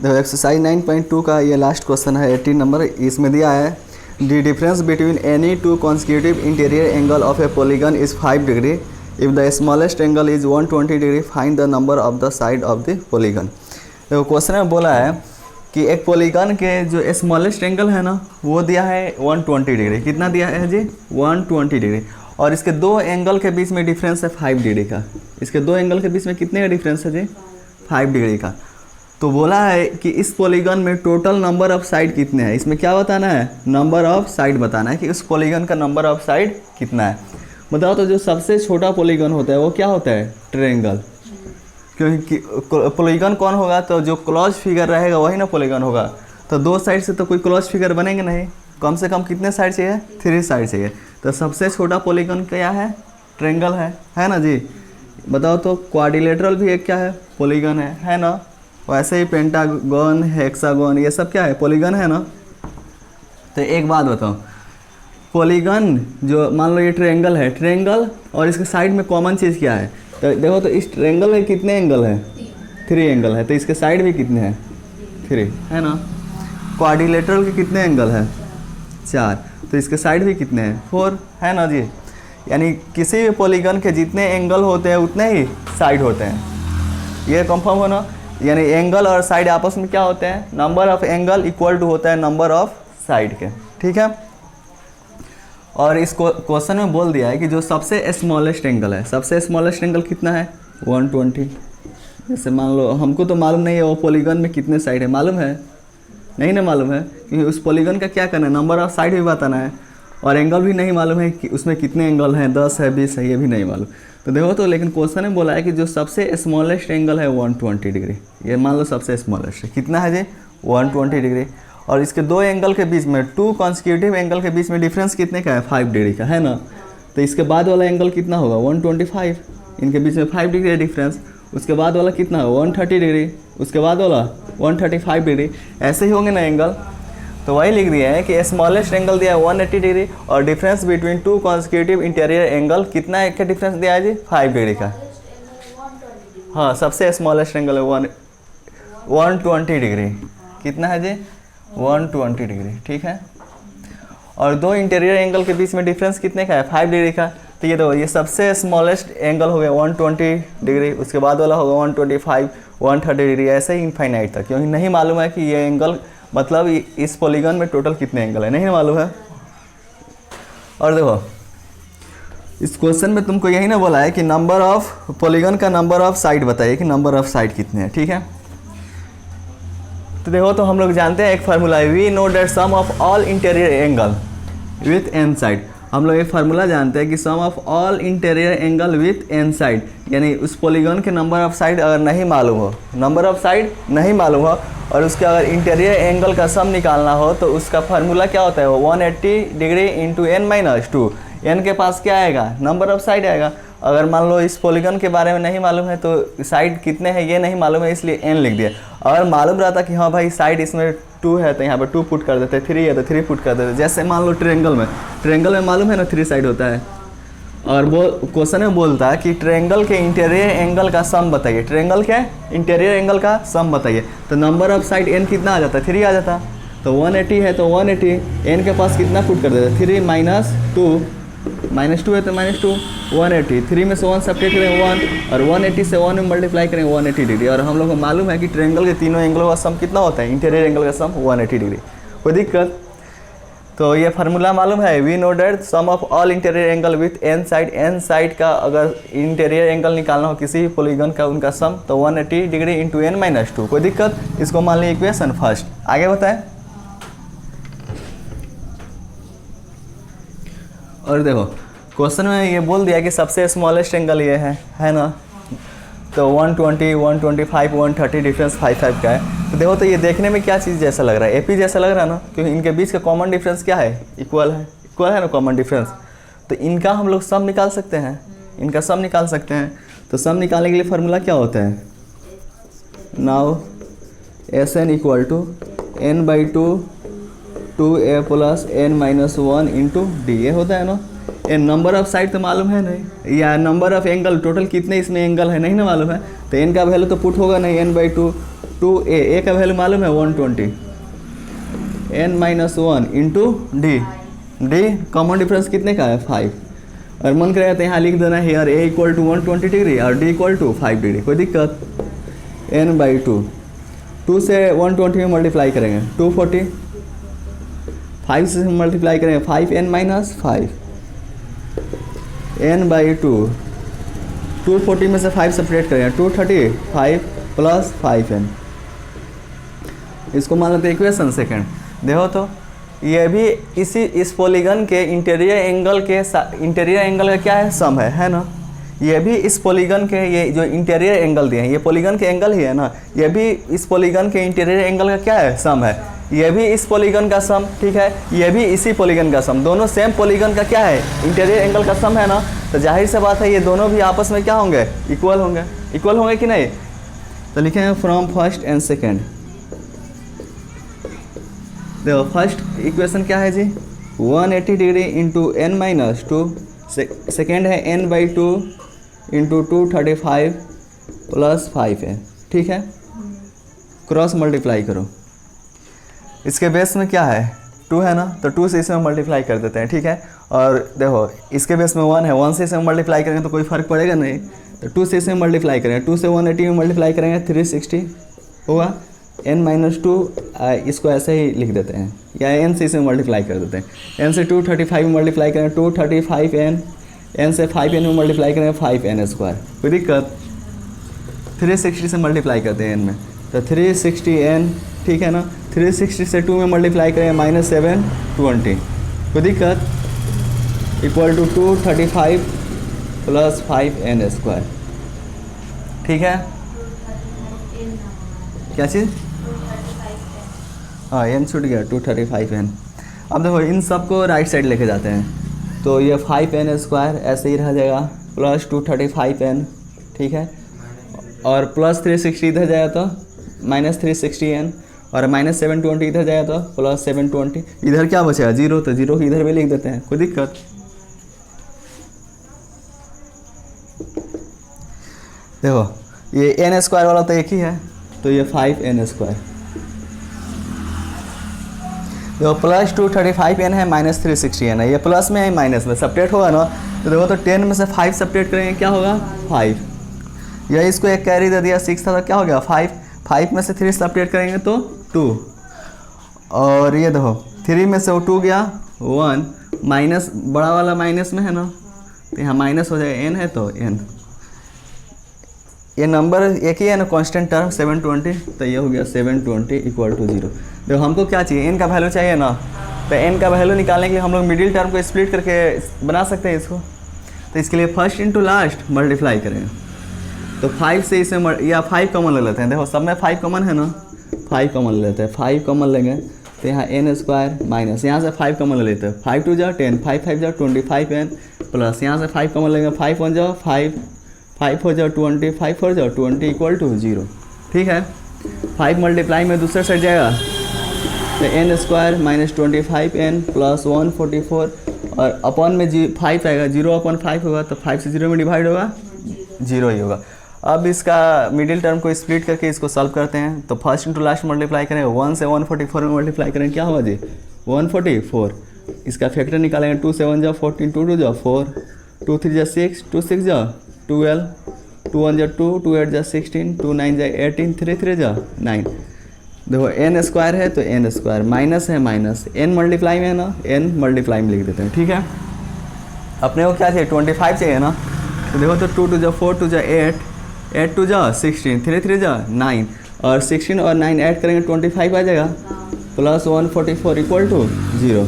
देखो एक्सरसाइज 9.2 का ये लास्ट क्वेश्चन है 18 नंबर। इसमें दिया है the difference between any two consecutive interior angle of A polygon is 5 degree if the smallest angle is 120 degree find the number of the side of the polygon. देखो question में बोला है कि एक पॉलीगन के जो स्मॉलेस्ट एंगल है ना वो दिया है 120 डिग्री। कितना दिया है जी? 120 डिग्री। और इसके दो एंगल के बीच में डिफरेंस है 5 डिग्री का। इसके दो एंगल के बीच में कितने का डिफरेंस है जी? 5 डिग्री का। तो बोला है कि इस पॉलीगन में टोटल नंबर ऑफ साइड कितने हैं। इसमें क्या बताना है? नंबर ऑफ साइड बताना है कि उस पॉलीगन का नंबर ऑफ साइड कितना है। बताओ तो जो सबसे छोटा पॉलीगन होता है वो क्या होता है? ट्रायंगल। क्योंकि पॉलीगन कौन होगा? तो जो क्लोज फिगर रहेगा वही ना पॉलीगन होगा। तो दो साइड से तो कोई क्लोज फिगर बनेंगे नहीं। कम से कम कितने साइड चाहिए? 3 साइड चाहिए। तो सबसे छोटा पॉलीगन क्या है? ट्रायंगल है ना जी। बताओ तो क्वाड्रिलेटरल भी एक क्या है? पॉलीगन है ना। वैसे ही पेंटागन, हेक्सागन ये सब क्या है? पॉलीगन है ना। तो एक बात बताओ, पॉलीगन जो मान लो ये ट्रायंगल है, ट्रायंगल और इसके साइड में कॉमन चीज़ क्या है? तो देखो तो इस ट्रायंगल में कितने एंगल है? 3 एंगल है। तो इसके साइड भी कितने हैं? 3 है ना। क्वाड्रिलेटरल के कितने एंगल है? 4। तो इसके साइड भी कितने हैं? 4 है ना जी। यानी किसी भी पॉलीगन के जितने एंगल होते हैं उतने ही साइड होते हैं। ये कंफर्म हो ना। यानी एंगल और साइड आपस में क्या होते हैं? Number of angle equal to होता है नंबर ऑफ साइड के। ठीक है। और इस क्वेश्चन में बोल दिया है कि जो सबसे स्मॉलेस्ट एंगल है, सबसे स्मॉलेस्ट एंगल कितना है? 120। जैसे मान लो हमको तो मालूम नहीं है वो पॉलीगन में कितने साइड है, मालूम है? नहीं ना मालूम है, क्योंकि उस पॉलीगन का क्या करना है? नंबर ऑफ साइड भी बताना है। और एंगल भी नहीं मालूम है कि उसमें कितने एंगल हैं, 10 है, 20 है, ये भी नहीं मालूम। तो देखो तो लेकिन क्वेश्चन में बोला है कि जो सबसे स्मॉलेस्ट एंगल है 120 डिग्री। ये मान लो सबसे स्मॉलेस्ट है। कितना है जी? 120 डिग्री। और इसके दो एंगल के बीच में, 2 कॉन्सिक्यूटिव एंगल के बीच में डिफरेंस कितने का है? 5 डिग्री का है ना। तो इसके बाद वाला एंगल कितना होगा? 125। इनके बीच में 5 डिग्री डिफरेंस। उसके बाद वाला कितना होगा? 130 डिग्री। उसके बाद वाला 135 डिग्री। ऐसे ही होंगे ना एंगल। तो वही लिख दिया है कि स्मॉलेस्ट एंगल दिया है 180 डिग्री और difference between 2 consecutive interior angle कितना एक का डिफरेंस दिया है जी? 5 डिग्री का। हाँ, सबसे स्मॉलेस्ट एंगल है 120 डिग्री। कितना है जी? 120 डिग्री। ठीक है। और दो इंटीरियर एंगल के बीच में डिफरेंस कितने का है? 5 डिग्री का। तो ये देखो, ये सबसे स्मॉलेस्ट एंगल हो गया 120 डिग्री। उसके बाद वाला होगा 125, 130 डिग्री, ऐसे ही इनफाइनाइट तक। क्योंकि नहीं मालूम है कि ये एंगल मतलब इस पॉलीगन में टोटल कितने एंगल है, नहीं मालूम है। और देखो इस क्वेश्चन में तुमको यही ना बोला है कि नंबर ऑफ पॉलीगन का नंबर ऑफ साइड बताइए कि नंबर ऑफ साइड कितने हैं। ठीक है। तो देखो तो हम लोग जानते हैं एक फार्मूला है, we know that sum of all interior angle with N side. हम लोग एक फार्मूला जानते हैं कि sum of all interior angle with N side, यानी उस पॉलीगन के नंबर ऑफ साइड अगर नहीं मालूम हो, नंबर ऑफ साइड नहीं मालूम हो और उसके अगर इंटीरियर एंगल का सम निकालना हो तो उसका फार्मूला क्या होता है? 180 डिग्री इंटू n-2। n के पास क्या आएगा? नंबर ऑफ साइड आएगा। अगर मान लो इस पॉलीगन के बारे में नहीं मालूम है तो साइड कितने हैं ये नहीं मालूम है, इसलिए n लिख दिया। अगर मालूम रहता कि हाँ भाई साइड इसमें 2 है तो यहाँ पर 2 पुट कर देते, 3 है तो 3 पुट कर देते। जैसे मान लो ट्रायंगल में मालूम है ना 3 साइड होता है। और वो क्वेश्चन में बोलता है कि ट्रायंगल के इंटीरियर एंगल का सम बताइए, ट्रायंगल के इंटीरियर एंगल का सम बताइए। तो नंबर ऑफ साइड n कितना आ जाता है? 3 आ जाता। तो 180 है तो 180, n के पास कितना पुट कर देता? 3 माइनस 2 है तो -2, 180। 3 में से 1 सब्ट्रैक्ट करें 1 और 180 से 1 में मल्टीप्लाई करें 180 डिग्री। और हम लोग को मालूम है कि ट्रायंगल के तीनों एंगलों का सम कितना होता है? इंटीरियर एंगल का सम 180 डिग्री। कोई दिक्कत? तो ये फार्मूला मालूम है, we know that sum of all interior angle with N side का अगर इंटीरियर एंगल निकालना हो किसी भी पॉलीगन का उनका सम तो 180 डिग्री इंटू n-2। कोई दिक्कत? इसको मान लीजिए इक्वेशन फर्स्ट। आगे बताएं। और देखो क्वेश्चन में ये बोल दिया कि सबसे स्मॉलेस्ट एंगल ये है ना। तो 120, 125, 130 डिफरेंस 5 का है। तो देखो तो ये देखने में क्या चीज़ जैसा लग रहा है? एपी जैसा लग रहा है ना, क्योंकि इनके बीच का कॉमन डिफरेंस क्या है? इक्वल है ना कॉमन डिफरेंस। तो इनका हम लोग सम निकाल सकते हैं, इनका सम निकाल सकते हैं। तो सम निकालने के लिए फार्मूला क्या होता है? Now Sn equal to n/2 2a + n-1 into d. ये होता है ना। ये नंबर ऑफ साइड तो मालूम है नहीं, या नंबर ऑफ एंगल टोटल कितने इसमें एंगल है नहीं ना मालूम है। तो n का वैल्यू तो पुट होगा नहीं, n/2 2a का वैल्यू मालूम है 120, n minus 1 into D, D common difference कितने का है 5, और मन करेगा तो यहाँ लिख देना है यार a इक्वल टू 120 डिग्री और d इक्वल टू 5 डिग्री, कोई दिक्कत। n बाई 2 से 120 में मल्टीप्लाई करेंगे 240, 5 से मल्टीप्लाई करेंगे 5n माइनस 5, n बाई 240 में से 5 सेपरेट करेंगे 235 प्लस 5n, इसको मान लेते हैं इक्वेशन सेकंड। देखो तो ये भी इस पॉलीगन के इंटीरियर एंगल का क्या है, सम है ना। ये भी इस पॉलीगन के, ये जो इंटीरियर एंगल दिए हैं ये पॉलीगन के एंगल ही है ना, ये भी इस पॉलीगन के इंटीरियर एंगल का क्या है, सम है। ये भी इस पॉलीगन का सम, ठीक है, ये भी इसी पॉलीगन का सम, दोनों सेम पॉलीगन का क्या है, इंटीरियर एंगल का सम है ना। तो जाहिर सी बात है ये दोनों भी आपस में क्या होंगे, इक्वल होंगे, इक्वल होंगे कि नहीं। तो लिखेंगे फ्रॉम फर्स्ट एंड सेकेंड। देखो फर्स्ट इक्वेशन क्या है जी, 180 degree into n minus 2, second है n बाई 2 इंटू 235 प्लस 5 है, ठीक है। क्रॉस मल्टीप्लाई करो, इसके बेस में क्या है 2 है ना, तो 2 से इसमें मल्टीप्लाई कर देते हैं, ठीक है। और देखो इसके बेस में 1 है, 1 से इसमें मल्टीप्लाई करेंगे तो कोई फर्क पड़ेगा नहीं, तो 2 से इसमें मल्टीप्लाई करेंगे, 2 से 180 में मल्टीप्लाई करेंगे 360 होगा, n माइनस 2 इसको ऐसे ही लिख देते हैं, या n से इसे मल्टीप्लाई कर देते हैं। n से 235 में मल्टीप्लाई करें 235n, n से 5n में मल्टीप्लाई करें 5n स्क्वायर, कोई दिक्कत। 360 से मल्टीप्लाई करते हैं n में, तो 360n, ठीक है ना। 360 से 2 में मल्टीप्लाई करें माइनस 720, कोई दिक्कत, equal to 235 plus 5n square, ठीक है। क्या चीज़, हाँ n छूट गया 235n। अब देखो इन सब को राइट साइड लेके जाते हैं, तो ये 5n स्क्वायर ऐसे ही रह जाएगा प्लस 235n, ठीक है, और प्लस 360 इधर जाएगा तो माइनस 360n, और माइनस 720 इधर जाएगा तो प्लस 720, इधर क्या बचेगा 0, तो 0 की इधर भी लिख देते हैं, कोई दिक्कत। देखो ये n स्क्वायर वाला तो एक ही है, तो ये 5n स्क्वायर, देखो प्लस 235n है माइनस 360n है, ये प्लस में है माइनस में, सेपरेट होगा ना। तो देखो तो 10 में से 5 सेपरेट करेंगे क्या होगा 5, या इसको एक कैरी दे दिया 6 था तो क्या हो गया 5, 5 में से 3 सेपरेट करेंगे तो 2, और ये देखो 3 में से वो 2 गया 1, माइनस बड़ा वाला माइनस में है ना, तो यहाँ माइनस हो जाएगा, n है तो n, ये नंबर एक ही है ना कांस्टेंट टर्म 720, तो ये हो गया 720 इक्वल टू 0। देखो हमको क्या चाहिए, n का वैल्यू चाहिए ना, तो n का वैल्यू निकालने के लिए हम लोग मिडिल टर्म को स्प्लिट करके बना सकते हैं इसको। तो इसके लिए फर्स्ट इंटू लास्ट मल्टीप्लाई करेंगे, तो 5 से इसे या 5 कॉमन ले लेते हैं। देखो सब में 5 कॉमन है ना, 5 कॉमन ले लेते हैं, 5 कॉमन लेंगे तो यहाँ n स्क्वायर माइनस यहाँ से 5 कॉमन ले लेते हैं, 5 2 जा 10, 5 5 जा 25n, प्लस यहाँ से 5 कॉमन लेंगे, 5 1 जा 5, 5 हो जाओ 20, 5 हो जाओ 20 इक्वल टू 0, ठीक है। 5 मल्टीप्लाई में दूसरे साइड जाएगा तो n square minus 25n plus 144, और अपॉन में 5 आएगा, 0 अपॉन 5 होगा, तो 5 से 0 में डिवाइड होगा 0 ही होगा। अब इसका मिडिल टर्म को स्प्लिट करके इसको सॉल्व करते हैं, तो फर्स्ट इंटू लास्ट मल्टीप्लाई करेंगे, 1 से 144 में मल्टीप्लाई करेंगे क्या होगा जी 144, इसका फैक्टर निकालेंगे, 2 से 1 जाओ 14, 2 2 जाओ 4, 2 3 जा 6, 2 6 जाओ 12, 2 1 जा 2, 2 8 जा 16, 2 9 जा 18, 3 3 जा 9। देखो n स्क्वायर है तो n स्क्वायर, माइनस है माइनस, n मल्टीप्लाई में है ना, n मल्टीप्लाई में लिख देते हैं, ठीक है। अपने को क्या चाहिए 25 चाहिए ना, तो देखो तो 2 2 जा 4, 2 जा 8, 8 2 जा 16, 3 3 जा 9, और 16 और 9 ऐड करेंगे 25 आ जाएगा, plus 144 equal to 0।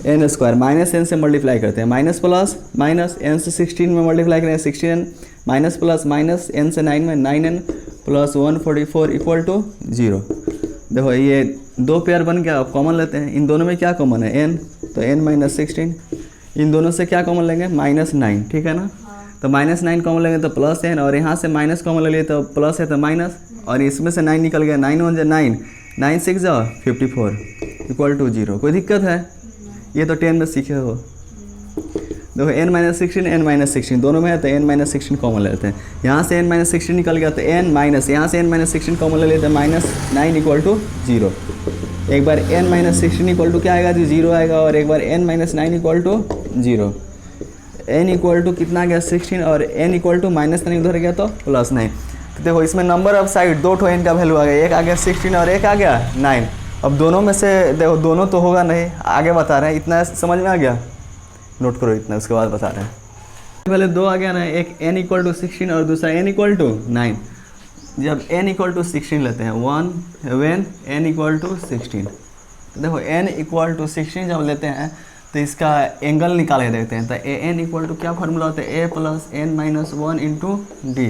n square minus n से मल्टीप्लाई करते हैं, माइनस प्लस माइनस, n से 16 में मल्टीप्लाई करेंगे 16n, minus plus minus, n से 9 में 9n प्लस 144 इक्वल टू 0। देखो ये दो पेयर बन गया, अब कॉमन लेते हैं, इन दोनों में क्या कॉमन है n, तो n माइनस 16, इन दोनों से क्या कॉमन लेंगे माइनस 9, ठीक है ना। तो माइनस 9 कॉमन लेंगे तो प्लस n, और यहाँ से माइनस कॉमन ले लिए तो प्लस है तो माइनस, और इसमें से 9 निकल गया, 9 1 जा 9, 9 6 जा 54 इक्वल टू 0। कोई दिक्कत है, ये तो 10 में सीखे हो। देखो n-16 दोनों में है तो n-16 कॉमन ले लेते हैं। यहाँ से n-16 निकल गया तो n माइनस, यहाँ से n-16 कॉमन ले लेते हैं, -9 इक्वल टू 0। एक बार n-16 इक्वल टू क्या आएगा जी 0 आएगा, और एक बार n-9 equal to 0। n equal to कितना गया 16 और n इक्वल टू -9 उधर गया तो +9। तो देखो इसमें नंबर ऑफ साइड दो ठो n का वैल्यू आ गया, एक आ गया 16 और एक आ गया 9। अब दोनों में से देखो दोनों तो होगा नहीं, आगे बता रहे हैं, इतना समझ में आ गया, नोट करो इतना, उसके बाद बता रहे हैं। पहले दो आ गया ना, एक n इक्वल टू 16 और दूसरा n इक्वल टू 9। जब n इक्वल टू 16 लेते हैं, when n इक्वल टू 16, तो देखो n इक्वल टू 16 जब लेते हैं तो इसका एंगल निकाल के देखते हैं। तो an इक्वल टू क्या फार्मूला होता है, a plus n minus 1 into D.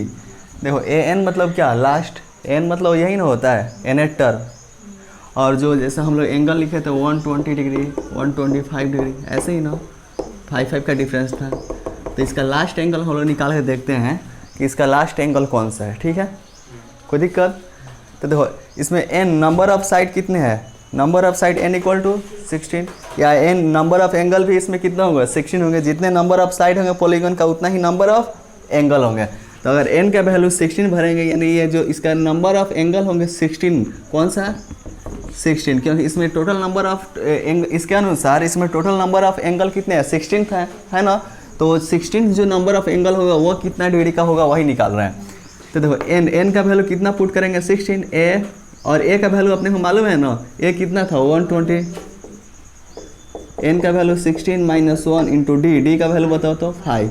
देखो an मतलब क्या, लास्ट, n मतलब यही ना होता है एनेटर, और जो जैसे हम लोग एंगल लिखे थे 120 डिग्री 125 डिग्री, ऐसे ही ना 5 का डिफरेंस था। तो इसका लास्ट एंगल हम लोग निकाल के देखते हैं कि इसका लास्ट एंगल कौन सा है, ठीक है, कोई दिक्कत। तो देखो इसमें n नंबर ऑफ साइड कितने हैं, number of side n equal to 16, या n नंबर ऑफ एंगल भी इसमें कितना होगा 16 होंगे। जितने नंबर ऑफ साइड होंगे पॉलीगन का उतना ही नंबर ऑफ एंगल होंगे। तो अगर n का वैल्यू 16 भरेंगे, यानी ये जो इसका नंबर ऑफ एंगल होंगे 16, कौन सा 16, क्योंकि इसमें टोटल नंबर ऑफ इसके अनुसार इसमें टोटल नंबर ऑफ एंगल कितने हैं 16 है ना। तो 16 जो नंबर ऑफ एंगल होगा वो कितना डिग्री का होगा वही निकाल रहे हैं। तो देखो n का वैल्यू कितना पुट करेंगे 16, a और a का वैल्यू अपने को मालूम है ना, a कितना था 120, n का वैल्यू 16 माइनस 1 इंटू डी का वैल्यू बताओ तो 5,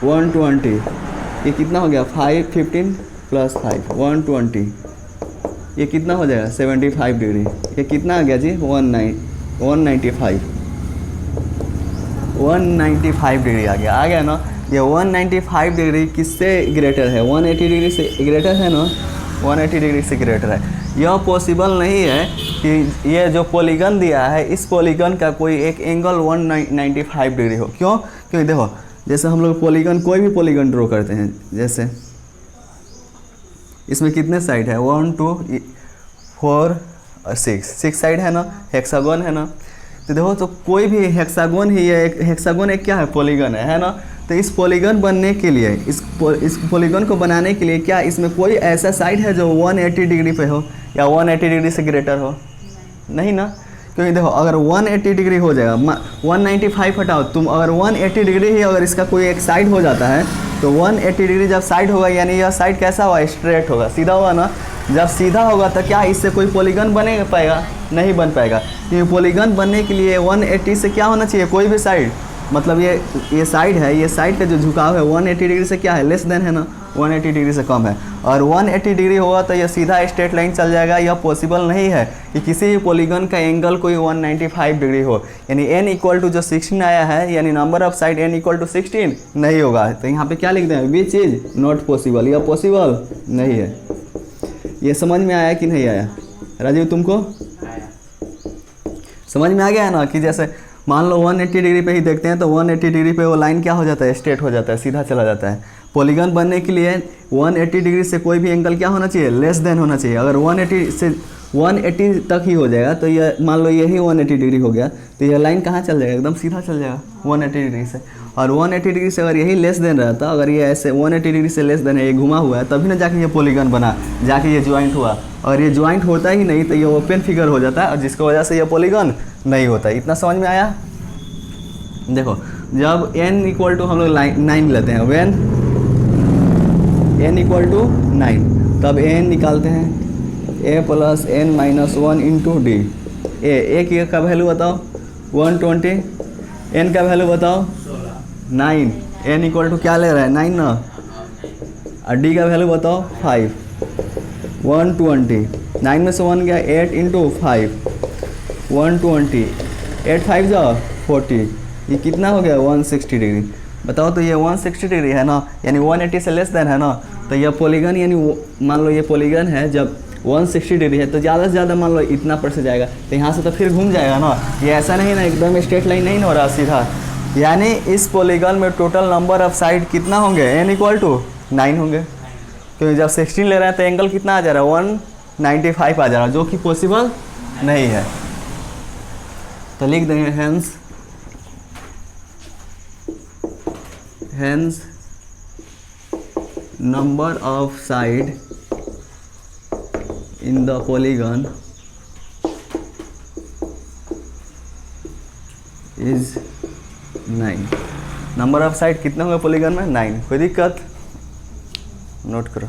120, ये कितना हो गया 5 15 प्लस 5 120, ये कितना हो जाएगा 75 डिग्री। ये कितना आ गया जी 195 डिग्री आ गया ना। ये 195 डिग्री किससे ग्रेटर है, 180 डिग्री से ग्रेटर है ना, 180 डिग्री से ग्रेटर है। यह पॉसिबल नहीं है कि ये जो पॉलीगन दिया है इस पॉलीगन का कोई एक एंगल 195 डिग्री हो। क्यों, क्योंकि देखो जैसे हम लोग पॉलीगन, कोई भी पॉलीगन ड्रॉ करते हैं, जैसे इसमें कितने साइड है 1 2 4 और 6 साइड है ना, हेक्सागोन है ना। तो देखो तो कोई भी हेक्सागोन ही है, एक हेक्सागोन एक क्या है पॉलीगन है ना। तो इस पॉलीगन बनने के लिए, इस पॉलीगन को बनाने के लिए क्या इसमें कोई ऐसा साइड है जो 180 डिग्री पे हो या 180 डिग्री से ग्रेटर हो, नहीं ना। क्योंकि देखो अगर 180 डिग्री हो जाएगा, 195 हटाओ तुम, अगर 180 डिग्री ही अगर इसका कोई एक साइड हो जाता है तो 180 डिग्री जब साइड होगा यानी यह साइड कैसा होगा, स्ट्रेट होगा, सीधा होगा ना। जब सीधा होगा तो क्या इससे कोई पॉलीगन बने पाएगा, नहीं बन पाएगा। क्योंकि पॉलीगन बनने के लिए 180 से क्या होना चाहिए, कोई भी साइड, मतलब ये साइड है, ये साइड का जो झुकाव है 180 डिग्री से क्या है, लेस देन है ना, 180 डिग्री से कम है। और 180 डिग्री होगा तो यह सीधा स्ट्रेट लाइन चल जाएगा। यह पॉसिबल नहीं है कि किसी भी पॉलीगन का एंगल कोई 195 डिग्री हो। यानी n इक्वल टू जो 16 आया है, यानी number of side n equal to 16 नहीं होगा। तो यहाँ पे क्या लिख दें, विच इज नॉट पॉसिबल, यह पॉसिबल नहीं है। ये समझ में आया कि नहीं आया राजीव, तुमको समझ में आ गया है ना। कि जैसे मान लो 180 डिग्री पे ही देखते हैं तो 180 डिग्री पे वो लाइन क्या हो जाता है, स्ट्रेट हो जाता है, सीधा चला जाता है। पॉलीगन बनने के लिए 180 डिग्री से कोई भी एंगल क्या होना चाहिए, लेस देन होना चाहिए। अगर 180 से 180 तक ही हो जाएगा तो ये मान लो यही 180 डिग्री हो गया तो यह लाइन कहाँ चल जाएगा, एकदम सीधा चल जाएगा 180 डिग्री से। और 180 डिग्री से अगर यही लेस देन रहता, अगर ये ऐसे 180 डिग्री से लेस देन है, ये घुमा हुआ है, तभी ना जाके ये पॉलीगन बना, जाके ये ज्वाइंट हुआ। और ये ज्वाइंट होता ही नहीं तो ये ओपन फिगर हो जाता है, और जिसकी वजह से ये पॉलीगन नहीं होता। इतना समझ में आया। देखो जब n इक्वल टू हम लोग 9 लेते हैं, व्हेन n इक्वल टू 9, तब n निकालते हैं a plus n minus 1 into D. a का वैल्यू बताओ 120, n का वैल्यू बताओ 9, n इक्वल टू क्या ले रहा है 9 ना, और d का वैल्यू बताओ 5, 120, 9 में से 1 गया 8 इंटू 5, 120, 8 5 जाओ 40, ये कितना हो गया 160 डिग्री। बताओ तो ये 160 डिग्री है ना, यानी 180 से लेस देन है ना। तो यह पॉलीगन, यानी मान लो ये पॉलीगन है, जब 160 डिग्री है तो ज़्यादा से ज़्यादा मान लो इतना पर से जाएगा, तो यहाँ से तो फिर घूम जाएगा ना। ये ऐसा नहीं ना एकदम स्ट्रेट लाइन नहीं हो रहा सीधा। यानी इस पॉलीगन में टोटल नंबर ऑफ साइड कितना होंगे, n इक्वल टू 9 होंगे। क्योंकि जब 16 ले रहे हैं तो एंगल कितना आ जा रहा है 195 आ जा रहा है, जो कि पॉसिबल नहीं है। तो लिख देंगे hence hence number of side in the polygon is 9। Number of side कितने होंगे पॉलीगन में? 9। कोई दिक्कत? नोट करो।